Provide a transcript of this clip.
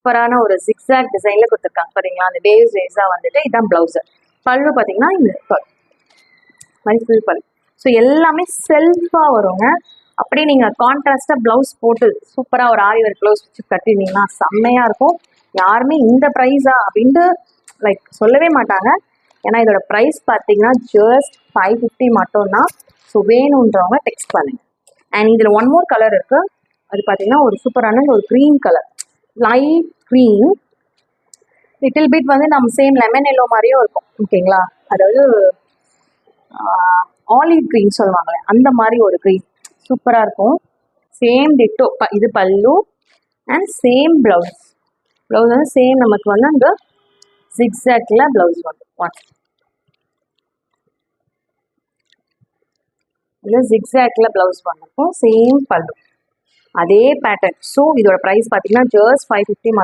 சூப்பரான ஒரு ஜிக்ஸாக் டிசைன்ல கொடுத்துருக்காங்க பாத்தீங்களா. அந்த வேவ்ஸா வந்துட்டு இதான் பிளவுஸ். பல்லு பாத்தீங்கன்னா இந்த மாதிரி ஃபுல் பல்லு. ஸோ எல்லாமே செல்ஃபா வருங்க. அப்படியே நீங்க கான்ட்ராஸ்டா பிளவுஸ் போட்டு சூப்பரா ஒரு ஆரி ஒர்க் பிளவுஸ் வச்சு கட்டினீங்கன்னா செம்மையா இருக்கும். யாருமே இந்த ப்ரைஸா அப்படின்ட்டு லைக் சொல்லவே மாட்டாங்க. ஏன்னா இதோட ப்ரைஸ் பார்த்தீங்கன்னா ஜஸ்ட் 550 மட்டும்தான். ஸோ வேணுன்றவங்க டெக்ஸ்ட் பண்ணுங்க. அண்ட் இதில் ஒன் மோர் கலர் இருக்கு. அது பார்த்தீங்கன்னா ஒரு சூப்பரான ஒரு green colour, light green, little bit வந்து நம்ம சேம் லெமன் எல்லோ மாதிரியும் இருக்கும். ஓகேங்களா, அதாவது ஆலிவ் க்ரீன் சொல்லுவாங்களே அந்த மாதிரி ஒரு க்ரீன் சூப்பராக இருக்கும். சேம் டிட்டோ இது பல்லு அண்ட் சேம் பிளவுஸ். பிளவுஸ் வந்து சேம் நமக்கு வந்து அந்த ஜிக்ஸாக்ல பிளவுஸ் வந்து இல்லை ஜிக்ஸாக்ல பிளவுஸ் வந்துருக்கும். சேம் பல்லு அதே பேட்டர்ன். ஸோ இதோட ப்ரைஸ் பார்த்தீங்கன்னா ஜஸ்ட் 550 மட்டும்.